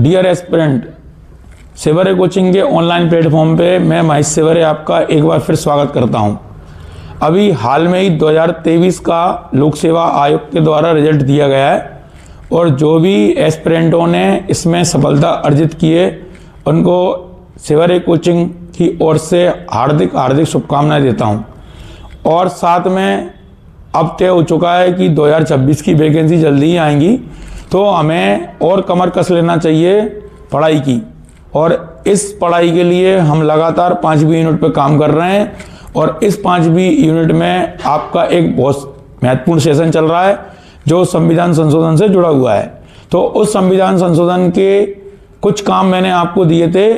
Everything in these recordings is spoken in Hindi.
डियर एस्पिरेंट, सेवरे कोचिंग के ऑनलाइन प्लेटफॉर्म पे मैं महेश सेवरे आपका एक बार फिर स्वागत करता हूं। अभी हाल में ही 2023 का लोक सेवा आयोग के द्वारा रिजल्ट दिया गया है और जो भी एस्पिरेंटों ने इसमें सफलता अर्जित की है उनको सेवरे कोचिंग की ओर से हार्दिक हार्दिक शुभकामनाएं देता हूं। और साथ में अब तय हो चुका है कि 2026 की वैकेंसी जल्दी ही आएंगी, तो हमें और कमर कस लेना चाहिए पढ़ाई की। और इस पढ़ाई के लिए हम लगातार 5वीं यूनिट पर काम कर रहे हैं और इस 5वीं यूनिट में आपका एक बहुत महत्वपूर्ण सेशन चल रहा है जो संविधान संशोधन से जुड़ा हुआ है। तो उस संविधान संशोधन के कुछ काम मैंने आपको दिए थे।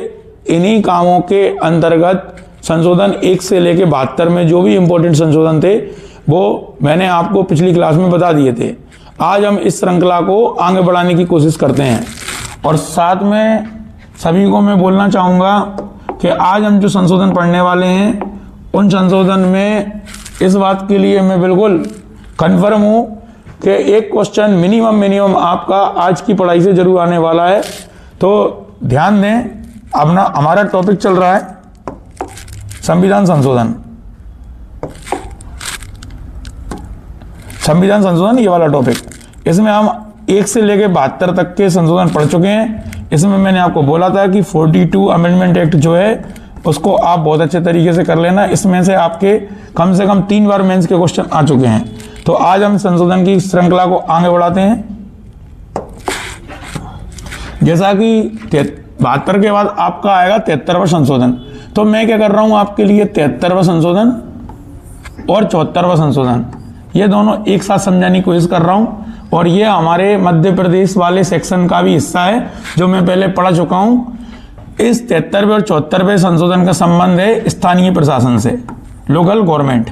इन्हीं कामों के अंतर्गत संशोधन 1 से लेकर 72 में जो भी इम्पोर्टेंट संशोधन थे वो मैंने आपको पिछली क्लास में बता दिए थे। आज हम इस श्रृंखला को आगे बढ़ाने की कोशिश करते हैं और साथ में सभी को मैं बोलना चाहूँगा कि आज हम जो संशोधन पढ़ने वाले हैं उन संशोधन में इस बात के लिए मैं बिल्कुल कन्फर्म हूँ कि एक क्वेश्चन मिनिमम आपका आज की पढ़ाई से जरूर आने वाला है। तो ध्यान दें, अपना हमारा टॉपिक चल रहा है संविधान संशोधन। संविधान संशोधन ये वाला टॉपिक, इसमें हम 1 से लेकर 72 तक के संशोधन पढ़ चुके हैं। इसमें मैंने आपको बोला था कि 42 अमेंडमेंट एक्ट जो है उसको आप बहुत अच्छे तरीके से कर लेना। इसमें से आपके कम से कम 3 बार मेंस के क्वेश्चन आ चुके हैं। तो आज हम संशोधन की श्रृंखला को आगे बढ़ाते हैं। जैसा कि 72 के बाद आपका आएगा 73वां संशोधन। तो मैं क्या कर रहा हूं आपके लिए 73वां संशोधन और 74वां संशोधन ये दोनों एक साथ समझाने की कोशिश कर रहा हूं। और ये हमारे मध्य प्रदेश वाले सेक्शन का भी हिस्सा है जो मैं पहले पढ़ा चुका हूं। इस 73वें और 74वें संशोधन का संबंध है स्थानीय प्रशासन से, लोकल गवर्नमेंट।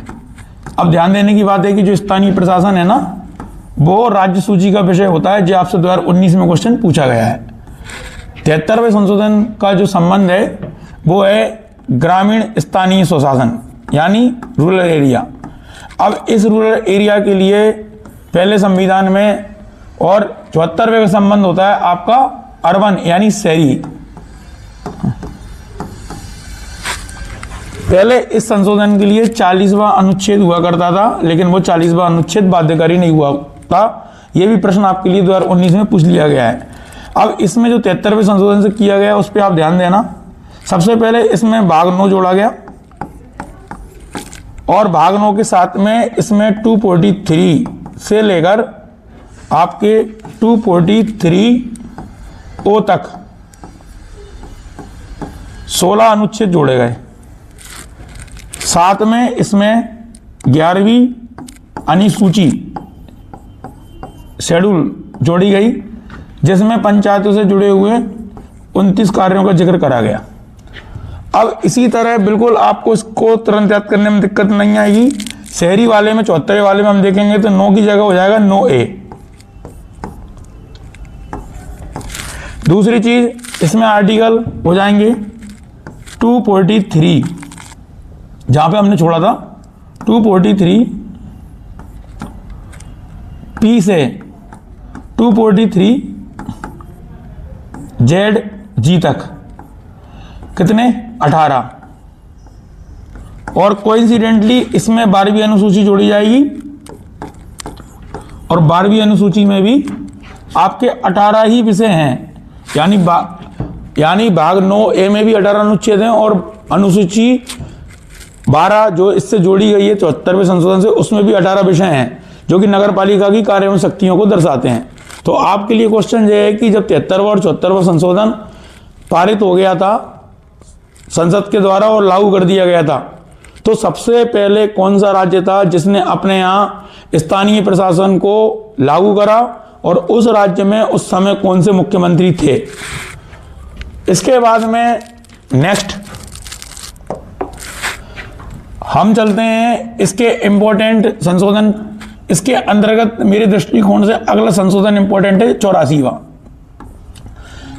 अब ध्यान देने की बात है कि जो स्थानीय प्रशासन है ना वो राज्य सूची का विषय होता है जो आपसे 2019 में क्वेश्चन पूछा गया है। 73वें संशोधन का जो संबंध है वो है ग्रामीण स्थानीय स्वशासन यानी रूरल एरिया। अब इस रूरल एरिया के लिए पहले संविधान में और 74वें का संबंध होता है आपका अर्बन यानी शहरी। पहले इस संशोधन के लिए 40वां अनुच्छेद हुआ करता था, लेकिन वो 40वां अनुच्छेद बाध्यकारी नहीं हुआ था। ये भी प्रश्न आपके लिए 2019 में पूछ लिया गया है। अब इसमें जो 73वें संशोधन से किया गया उस पर आप ध्यान देना। सबसे पहले इसमें भाग 9 जोड़ा गया और भाग 9 के साथ में इसमें 243 से लेकर आपके 243O तक 16 अनुच्छेद जोड़े गए। साथ में इसमें 11वीं अनुसूची शेड्यूल जोड़ी गई जिसमें पंचायतों से जुड़े हुए 29 कार्यों का जिक्र करा गया। अब इसी तरह बिल्कुल आपको इसको तुरंत याद करने में दिक्कत नहीं आएगी। शहरी वाले में 74 वाले में हम देखेंगे तो 9 की जगह हो जाएगा 9A। दूसरी चीज इसमें आर्टिकल हो जाएंगे 243 जहां पे हमने छोड़ा था 243P से 243ZG तक कितने 18। और कोइंसिडेंटली इसमें 12वीं अनुसूची जोड़ी जाएगी और 12वीं अनुसूची में भी आपके 18 ही विषय हैं। यानी भाग 9A में भी 18 अनुच्छेद हैं और अनुसूची 12 जो इससे जोड़ी गई है 74वें संशोधन से उसमें भी 18 विषय हैं जो कि नगर पालिका की कार्य एवं शक्तियों को दर्शाते हैं। तो आपके लिए क्वेश्चन ये है कि जब 73वां और 74वां संशोधन पारित हो गया था संसद के द्वारा और लागू कर दिया गया था तो सबसे पहले कौन सा राज्य था जिसने अपने यहाँ स्थानीय प्रशासन को लागू करा और उस राज्य में उस समय कौन से मुख्यमंत्री थे। इसके बाद में नेक्स्ट हम चलते हैं इसके इंपॉर्टेंट संशोधन। इसके अंतर्गत मेरे दृष्टिकोण से अगला संशोधन इंपॉर्टेंट है 84वां।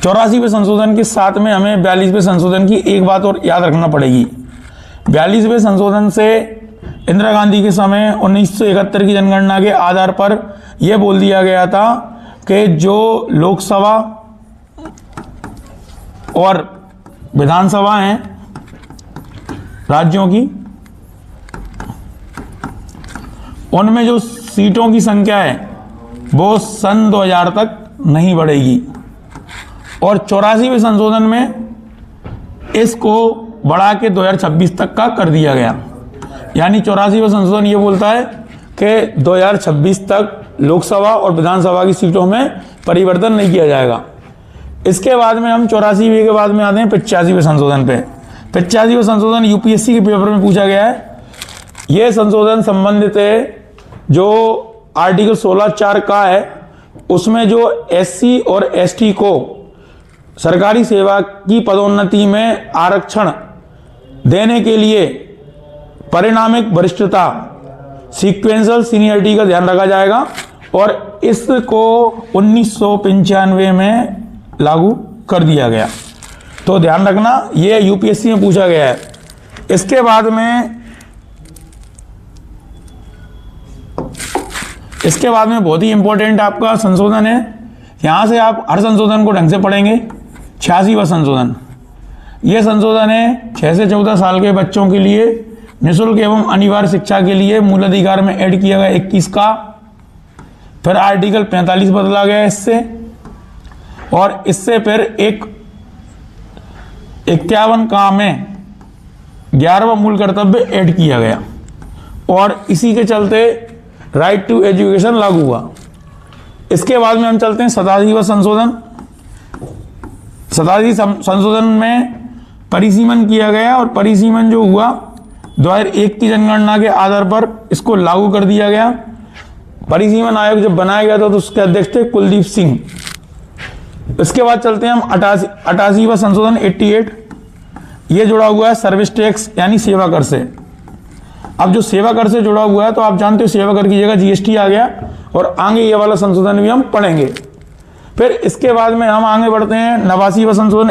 84वें संशोधन के साथ में हमें 42वें संशोधन की एक बात और याद रखना पड़ेगी। 42वें संशोधन से इंदिरा गांधी के समय 1971 की जनगणना के आधार पर यह बोल दिया गया था कि जो लोकसभा और विधानसभा हैं राज्यों की, उनमें जो सीटों की संख्या है वो सन 2000 तक नहीं बढ़ेगी। और 84वें संशोधन में इसको बढ़ा के 2026 तक का कर दिया गया। यानी 84वां संशोधन ये बोलता है कि 2026 तक लोकसभा और विधानसभा की सीटों में परिवर्तन नहीं किया जाएगा। इसके बाद में हम 84वें के बाद में आते हैं 85वें संशोधन पे। 85वां संशोधन यूपीएससी के पेपर में पूछा गया है। यह संशोधन संबंधित है जो आर्टिकल 16(4) का है, उसमें जो एससी और एसटी को सरकारी सेवा की पदोन्नति में आरक्षण देने के लिए परिणामिक वरिष्ठता सीक्वेंशियल सीनियरिटी का ध्यान रखा जाएगा और इसको 1995 में लागू कर दिया गया। तो ध्यान रखना, ये यूपीएससी में पूछा गया है। इसके बाद में बहुत ही इंपॉर्टेंट आपका संशोधन है। यहां से आप हर संशोधन को ढंग से पढ़ेंगे। 86वां संशोधन, यह संशोधन है 6 से 14 साल के बच्चों के लिए निःशुल्क एवं अनिवार्य शिक्षा के लिए मूल अधिकार में ऐड किया गया 21 का। फिर आर्टिकल 45 बदला गया इससे, और इससे फिर एक 51 का में 11वां मूल कर्तव्य ऐड किया गया और इसी के चलते राइट टू एजुकेशन लागू हुआ। इसके बाद में हम चलते हैं 87वां संशोधन। 87वें संशोधन में परिसीमन किया गया और परिसीमन जो हुआ 2001 की जनगणना के आधार पर इसको लागू कर दिया गया। परिसीमन आयोग जब बनाया गया था तो उसके अध्यक्ष थे कुलदीप सिंह। इसके बाद चलते हैं हम 88वां संशोधन 88। ये जुड़ा हुआ है सर्विस टैक्स यानी सेवा कर से। अब जो सेवा कर से जुड़ा हुआ है तो आप जानते हो सेवा कर की जगह जीएसटी आ गया और आगे ये वाला संशोधन भी हम पढ़ेंगे। फिर इसके बाद में हम आगे बढ़ते हैं 89वां संशोधन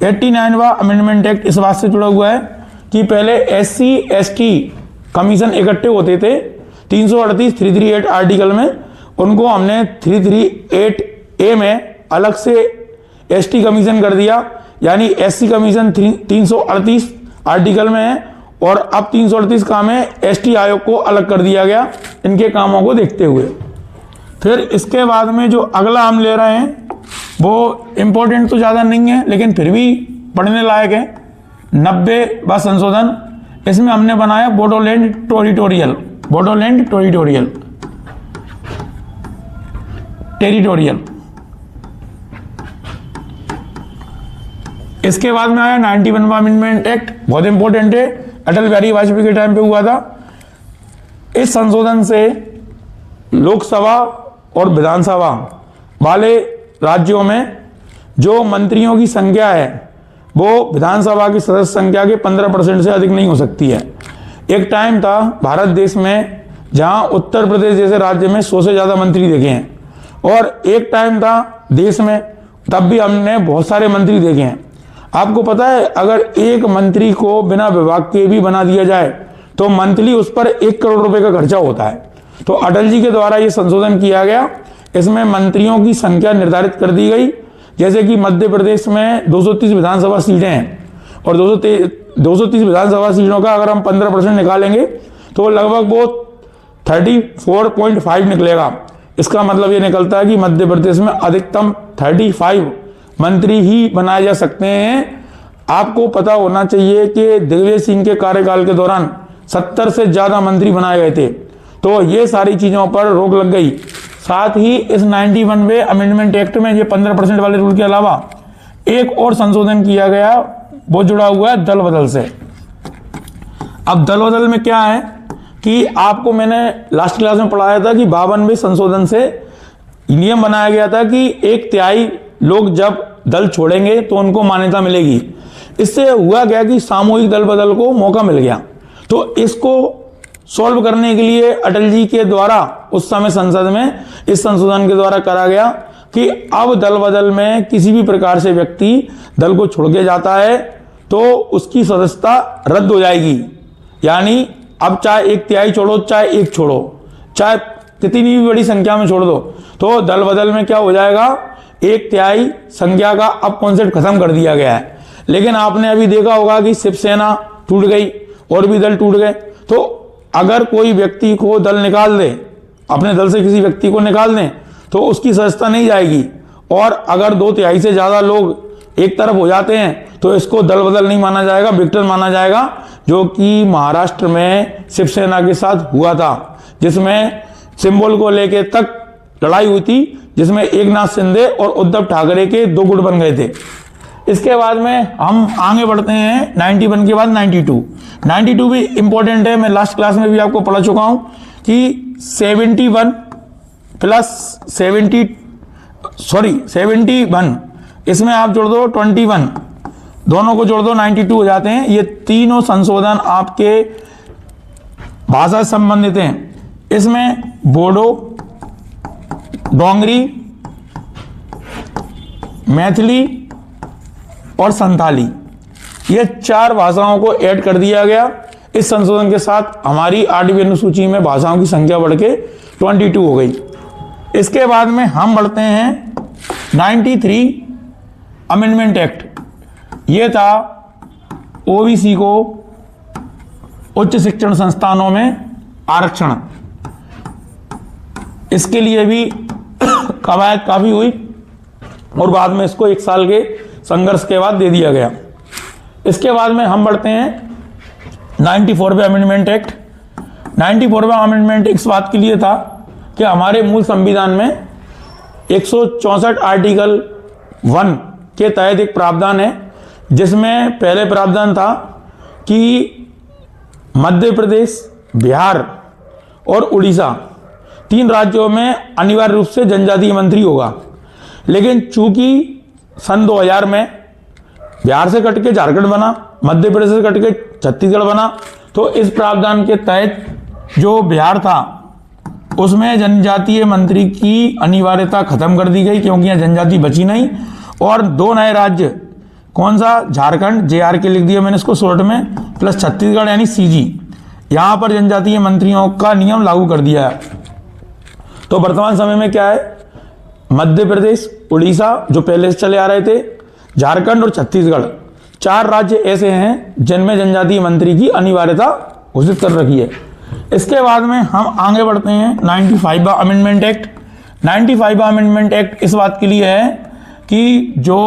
89वां अमेंडमेंट एक्ट इस बात से जुड़ा हुआ है कि पहले एससी एसटी कमीशन इकट्ठे होते थे 338 आर्टिकल में, उनको हमने 338A में अलग से एसटी कमीशन कर दिया। यानी एससी कमीशन 338 आर्टिकल में है और अब 338 काम है एसटी आयोग को अलग कर दिया गया इनके कामों को देखते हुए। फिर इसके बाद में जो अगला हम ले रहे हैं वो इंपॉर्टेंट तो ज़्यादा नहीं है लेकिन फिर भी पढ़ने लायक है। 90वां संशोधन, इसमें हमने बनाया बोडोलैंड टेरिटोरियल। इसके बाद में आया 91वां अमेंडमेंट एक्ट, बहुत इंपॉर्टेंट है, अटल बिहारी वाजपेयी के टाइम पे हुआ था। इस संशोधन से लोकसभा और विधानसभा वाले राज्यों में जो मंत्रियों की संख्या है वो विधानसभा की सदस्य संख्या के 15% से अधिक नहीं हो सकती है। एक टाइम था भारत देश में जहां उत्तर प्रदेश जैसे राज्य में 100 से ज्यादा मंत्री देखे हैं, और एक टाइम था देश में तब भी हमने बहुत सारे मंत्री देखे हैं। आपको पता है अगर एक मंत्री को बिना विभाग के भी बना दिया जाए तो मंथली उस पर 1 करोड़ रुपए का खर्चा होता है। तो अटल जी के द्वारा ये संशोधन किया गया, इसमें मंत्रियों की संख्या निर्धारित कर दी गई। जैसे कि मध्य प्रदेश में 230 विधानसभा सीटें हैं और 230 विधानसभा सीटों का अगर हम 15% निकालेंगे तो लगभग वो 34.5 निकलेगा। इसका मतलब ये निकलता है कि मध्य प्रदेश में अधिकतम 35 मंत्री ही बनाए जा सकते हैं। आपको पता होना चाहिए कि दिग्विजय सिंह के कार्यकाल के दौरान 70 से ज्यादा मंत्री बनाए गए थे। तो ये सारी चीजों पर रोक लग गई। साथ ही इस 91वें अमेंडमेंट एक्ट में ये 15% वाले रूल के अलावा एक और संशोधन किया गया, वो जुड़ा हुआ है दल बदल से। अब दल बदल में क्या है कि आपको मैंने लास्ट क्लास में पढ़ाया था कि 52वें संशोधन से नियम बनाया गया था कि 1/3 लोग जब दल छोड़ेंगे तो उनको मान्यता मिलेगी। इससे हुआ क्या कि सामूहिक दल बदल को मौका मिल गया। तो इसको सॉल्व करने के लिए अटल जी के द्वारा उस समय संसद में इस संशोधन के द्वारा करा गया कि अब दल बदल में किसी भी प्रकार से व्यक्ति दल को छोड़ के जाता है तो उसकी सदस्यता रद्द हो जाएगी। यानी अब चाहे 1/3 छोड़ो, चाहे 1 छोड़ो, चाहे कितनी भी बड़ी संख्या में छोड़ दो, तो दल बदल में क्या हो जाएगा, एक तिहाई संख्या का अब कॉन्सेप्ट खत्म कर दिया गया है। लेकिन आपने अभी देखा होगा कि शिवसेना टूट गई और भी दल टूट गए। तो अगर कोई व्यक्ति को दल निकाल दे, अपने दल से किसी व्यक्ति को निकाल दें, तो उसकी सदस्यता नहीं जाएगी। और अगर 2/3 से ज्यादा लोग एक तरफ हो जाते हैं तो इसको दल बदल नहीं माना जाएगा, विघटन माना जाएगा, जो कि महाराष्ट्र में शिवसेना के साथ हुआ था, जिसमें सिंबल को लेके तक लड़ाई हुई थी, जिसमें एकनाथ शिंदे और उद्धव ठाकरे के 2 गुट बन गए थे। इसके बाद में हम आगे बढ़ते हैं 91 के बाद 92 भी इंपॉर्टेंट है। मैं लास्ट क्लास में भी आपको पढ़ा चुका हूं कि 71 इसमें आप जोड़ दो 21, दोनों को जोड़ दो 92 हो जाते हैं। ये तीनों संशोधन आपके भाषा से संबंधित हैं। इसमें बोडो, डोंगरी, मैथिली और संथाली, ये 4 भाषाओं को ऐड कर दिया गया। इस संशोधन के साथ हमारी 8वीं अनुसूची में भाषाओं की संख्या बढ़ के 22 हो गई। इसके बाद में हम बढ़ते हैं 93 अमेंडमेंट एक्ट। ये था ओबीसी को उच्च शिक्षण संस्थानों में आरक्षण, इसके लिए भी कवायद काफी हुई और बाद में इसको 1 साल के संघर्ष के बाद दे दिया गया। इसके बाद में हम बढ़ते हैं 94वें अमेंडमेंट एक्ट। 94वां अमेंडमेंट इस बात के लिए था कि हमारे मूल संविधान में 164 आर्टिकल 1 के तहत एक प्रावधान है, जिसमें पहले प्रावधान था कि मध्य प्रदेश, बिहार और उड़ीसा 3 राज्यों में अनिवार्य रूप से जनजातीय मंत्री होगा। लेकिन चूंकि सन 2000 में बिहार से कट के झारखंड बना, मध्य प्रदेश से कट के छत्तीसगढ़ बना, तो इस प्रावधान के तहत जो बिहार था उसमें जनजातीय मंत्री की अनिवार्यता खत्म कर दी गई, क्योंकि यहाँ जनजाति बची नहीं। और 2 नए राज्य, कौन सा, झारखंड, JR के लिख दिया मैंने इसको शॉर्ट में, प्लस छत्तीसगढ़ यानी CG, यहां पर जनजातीय मंत्रियों का नियम लागू कर दिया है। तो वर्तमान समय में क्या है, मध्य प्रदेश, उड़ीसा जो पहले से चले आ रहे थे, झारखंड और छत्तीसगढ़, 4 राज्य ऐसे हैं जिनमें जनजातीय मंत्री की अनिवार्यता घोषित कर रखी है। इसके बाद में हम आगे बढ़ते हैं 95वां अमेंडमेंट एक्ट। 95वां अमेंडमेंट एक्ट इस बात के लिए है कि जो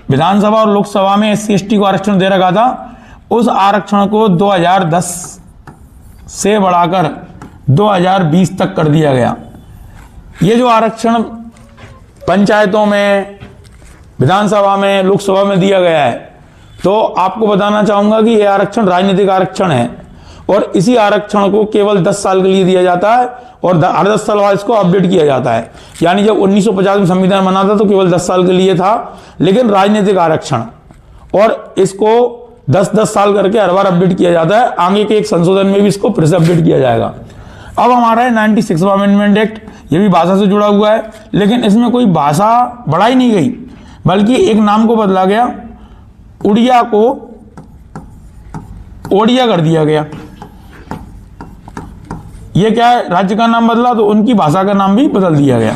विधानसभा और लोकसभा में SC/ST को आरक्षण दे रखा था, उस आरक्षण को 2010 से बढ़ाकर 2020 तक कर दिया गया। ये जो आरक्षण पंचायतों में, विधानसभा में, लोकसभा में दिया गया है, तो आपको बताना चाहूंगा कि यह आरक्षण राजनीतिक आरक्षण है और इसी आरक्षण को केवल 10 साल के लिए दिया जाता है और हर 10 साल बाद इसको अपडेट किया जाता है। यानी जब 1950 में संविधान बना था तो केवल 10 साल के लिए था, लेकिन राजनीतिक आरक्षण, और इसको 10-10 साल करके हर बार अपडेट किया जाता है। आगे के एक संशोधन में भी इसको फिर से अपडेट किया जाएगा। अब हमारा है 96वां अमेंडमेंट एक्ट। ये भी भाषा से जुड़ा हुआ है, लेकिन इसमें कोई भाषा बढ़ाई नहीं गई, बल्कि एक नाम को बदला गया, उड़िया को ओडिया कर दिया गया। ये क्या है, राज्य का नाम बदला तो उनकी भाषा का नाम भी बदल दिया गया।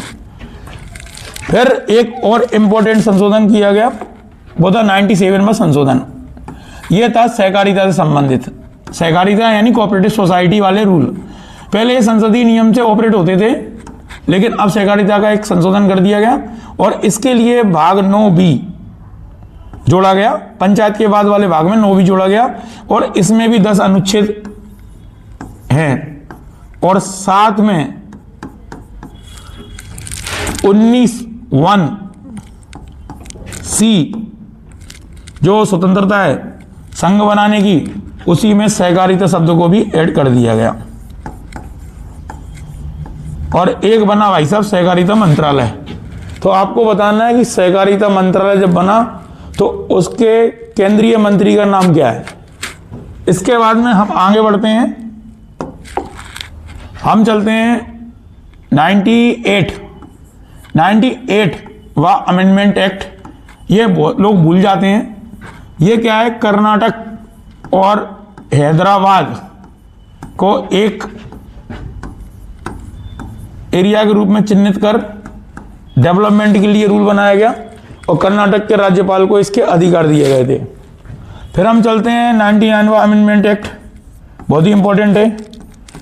फिर एक और इंपॉर्टेंट संशोधन किया गया, वो था 97वां संशोधन। ये था सहकारिता से संबंधित, सहकारिता यानी कोऑपरेटिव सोसाइटी वाले रूल। पहले ये संसदीय नियम से ऑपरेट होते थे, लेकिन अब सहकारिता का एक संशोधन कर दिया गया और इसके लिए भाग 9B जोड़ा गया। पंचायत के बाद वाले भाग में 9B जोड़ा गया और इसमें भी 10 अनुच्छेद हैं और साथ में 19(1)C जो स्वतंत्रता है संघ बनाने की, उसी में सहकारिता शब्द को भी ऐड कर दिया गया। और एक बना भाई साहब सहकारिता मंत्रालय। तो आपको बताना है कि सहकारिता मंत्रालय जब बना तो उसके केंद्रीय मंत्री का नाम क्या है। इसके बाद में हम आगे बढ़ते हैं, हम चलते हैं 98वां अमेंडमेंट एक्ट। ये लोग भूल जाते हैं, ये क्या है, कर्नाटक और हैदराबाद को एक एरिया के रूप में चिन्हित कर डेवलपमेंट के लिए रूल बनाया गया और कर्नाटक के राज्यपाल को इसके अधिकार दिए गए थे। फिर हम चलते हैं 99वां अमेंडमेंट एक्ट, बहुत ही इंपॉर्टेंट है।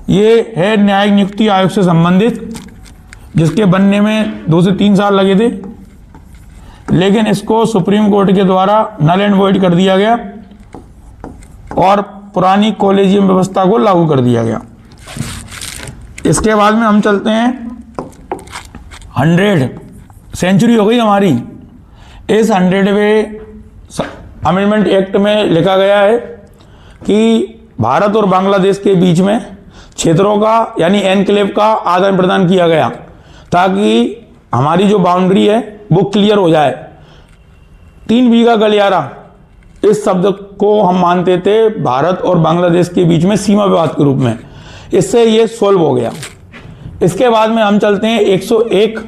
ये है न्यायिक नियुक्ति आयोग से संबंधित, जिसके बनने में 2 से 3 साल लगे थे, लेकिन इसको सुप्रीम कोर्ट के द्वारा नल एंड वॉइड कर दिया गया और पुरानी कॉलेजियम व्यवस्था को लागू कर दिया गया। इसके बाद में हम चलते हैं 100 सेंचुरी हो गई हमारी। इस 100वें अमेंडमेंट एक्ट में लिखा गया है कि भारत और बांग्लादेश के बीच में क्षेत्रों का यानी एनक्लेव का आदान प्रदान किया गया, ताकि हमारी जो बाउंड्री है वो क्लियर हो जाए। 3 बीघा गलियारा, इस शब्द को हम मानते थे भारत और बांग्लादेश के बीच में सीमा विवाद के रूप में, इससे ये सोल्व हो गया। इसके बाद में हम चलते हैं 101,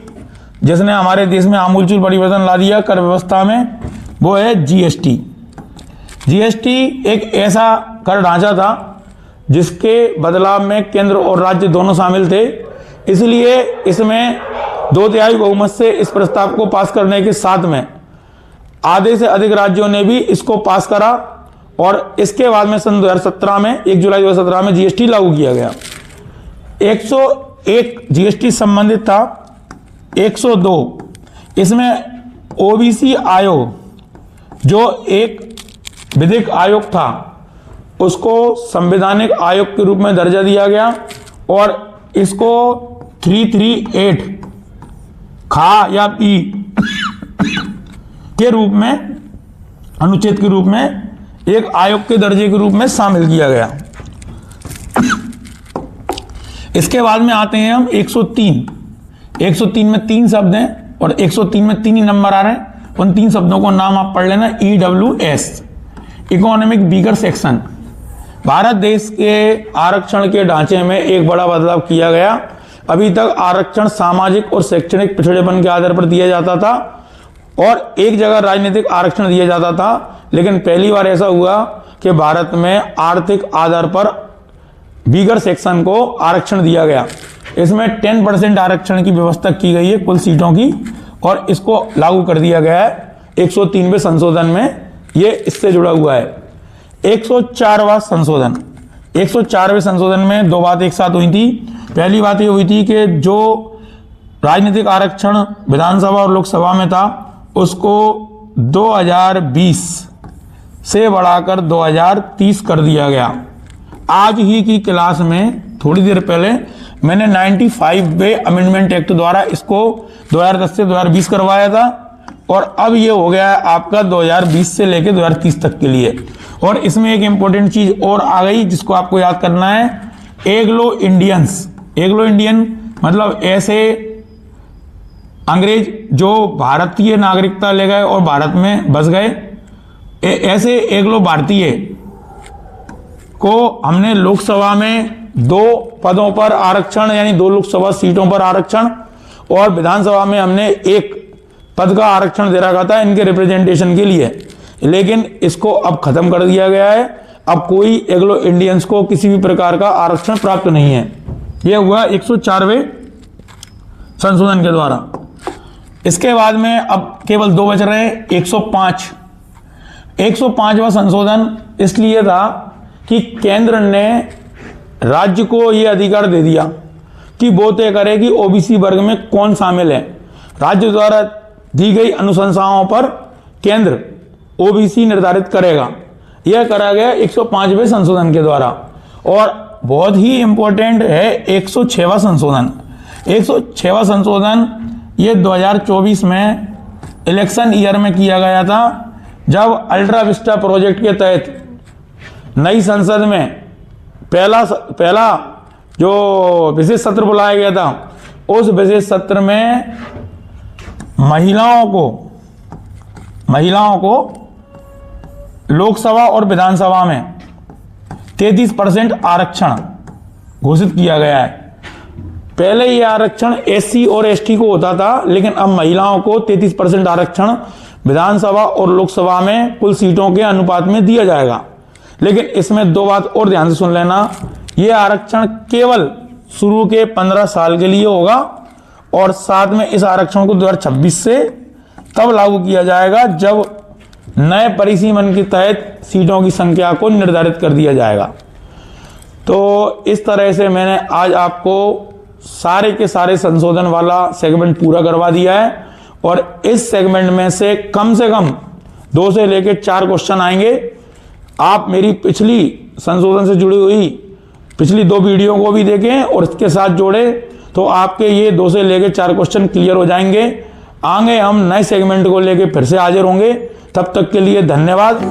जिसने हमारे देश में आमूलचूल परिवर्तन ला दिया कर व्यवस्था में, वो है जीएसटी। जीएसटी एक ऐसा कर ढांचा था जिसके बदलाव में केंद्र और राज्य दोनों शामिल थे, इसलिए इसमें 2/3 बहुमत से इस प्रस्ताव को पास करने के साथ में आधे से अधिक राज्यों ने भी इसको पास करा और इसके बाद में सन 2017 में 1 जुलाई 2017 में जीएसटी लागू किया गया। 101 जीएसटी संबंधित था। 102 इसमें ओबीसी आयोग, जो एक विधिक आयोग था, उसको संवैधानिक आयोग के रूप में दर्जा दिया गया और इसको 338 खा या पी के रूप में, अनुच्छेद के रूप में एक आयोग के दर्जे के रूप में शामिल किया गया। इसके बाद में आते हैं हम 103। 103 में 3 शब्द हैं और 103 में 3 ही नंबर आ रहे हैं। उन 3 शब्दों को नाम आप पढ़ लेना, EWS, economic weaker section. Bharat देश के आरक्षण के ढांचे में एक बड़ा बदलाव किया गया। अभी तक आरक्षण सामाजिक और शैक्षणिक पिछड़ेपन के आधार पर दिया जाता था और एक जगह राजनीतिक आरक्षण दिया जाता था, लेकिन पहली बार ऐसा हुआ कि भारत में आर्थिक आधार पर वीकर सेक्शन को आरक्षण दिया गया। इसमें 10% आरक्षण की व्यवस्था की गई है कुल सीटों की और इसको लागू कर दिया गया है 103वें संशोधन में। ये इससे जुड़ा हुआ है। 104वां संशोधन। 104वें संशोधन में 2 बात एक साथ हुई थी। पहली बात ये हुई थी कि जो राजनीतिक आरक्षण विधानसभा और लोकसभा में था, उसको 2020 से बढ़ाकर 2030 कर दिया गया। आज ही की क्लास में थोड़ी देर पहले मैंने 95वें अमेंडमेंट एक्ट द्वारा इसको 2010 से 2020 करवाया था और अब ये हो गया है आपका 2020 से लेकर 2030 तक के लिए। और इसमें एक इंपॉर्टेंट चीज और आ गई जिसको आपको याद करना है, एग्लो इंडियंस। एग्लो इंडियन मतलब ऐसे अंग्रेज जो भारतीय नागरिकता ले गए और भारत में बस गए, ऐसे एग्लो भारतीय को हमने लोकसभा में 2 पदों पर आरक्षण यानी 2 लोकसभा सीटों पर आरक्षण और विधानसभा में हमने 1 पद का आरक्षण दे रखा था इनके रिप्रेजेंटेशन के लिए, लेकिन इसको अब खत्म कर दिया गया है। अब कोई एग्लो इंडियंस को किसी भी प्रकार का आरक्षण प्राप्त नहीं है। यह हुआ 104वें संशोधन के द्वारा। इसके बाद में अब केवल 2 बच रहे हैं। 105। 105वां संशोधन इसलिए था कि केंद्र ने राज्य को यह अधिकार दे दिया कि वो तय करे कि ओबीसी वर्ग में कौन शामिल है। राज्य द्वारा दी गई अनुशंसाओं पर केंद्र ओबीसी निर्धारित करेगा। यह करा गया 105वें संशोधन के द्वारा। और बहुत ही इंपॉर्टेंट है 106वां संशोधन। 106वां संशोधन ये 2024 में इलेक्शन ईयर में किया गया था, जब अल्ट्रा विस्टा प्रोजेक्ट के तहत नई संसद में पहला जो विशेष सत्र बुलाया गया था, उस विशेष सत्र में महिलाओं को लोकसभा और विधानसभा में 33% आरक्षण घोषित किया गया है। पहले यह आरक्षण एससी और एसटी को होता था, लेकिन अब महिलाओं को 33% आरक्षण विधानसभा और लोकसभा में कुल सीटों के अनुपात में दिया जाएगा। लेकिन इसमें 2 बात और ध्यान से सुन लेना। यह आरक्षण केवल शुरू के 15 साल के लिए होगा और साथ में इस आरक्षण को 2026 से तब लागू किया जाएगा जब नए परिसीमन के तहत सीटों की संख्या को निर्धारित कर दिया जाएगा। तो इस तरह से मैंने आज आपको सारे के सारे संशोधन वाला सेगमेंट पूरा करवा दिया है और इस सेगमेंट में से कम 2 से लेकर 4 क्वेश्चन आएंगे। आप मेरी पिछली संशोधन से जुड़ी हुई पिछली 2 वीडियो को भी देखें और इसके साथ जोड़े तो आपके ये 2 से लेकर 4 क्वेश्चन क्लियर हो जाएंगे। आगे हम नए सेगमेंट को लेकर फिर से हाजिर होंगे। तब तक के लिए धन्यवाद।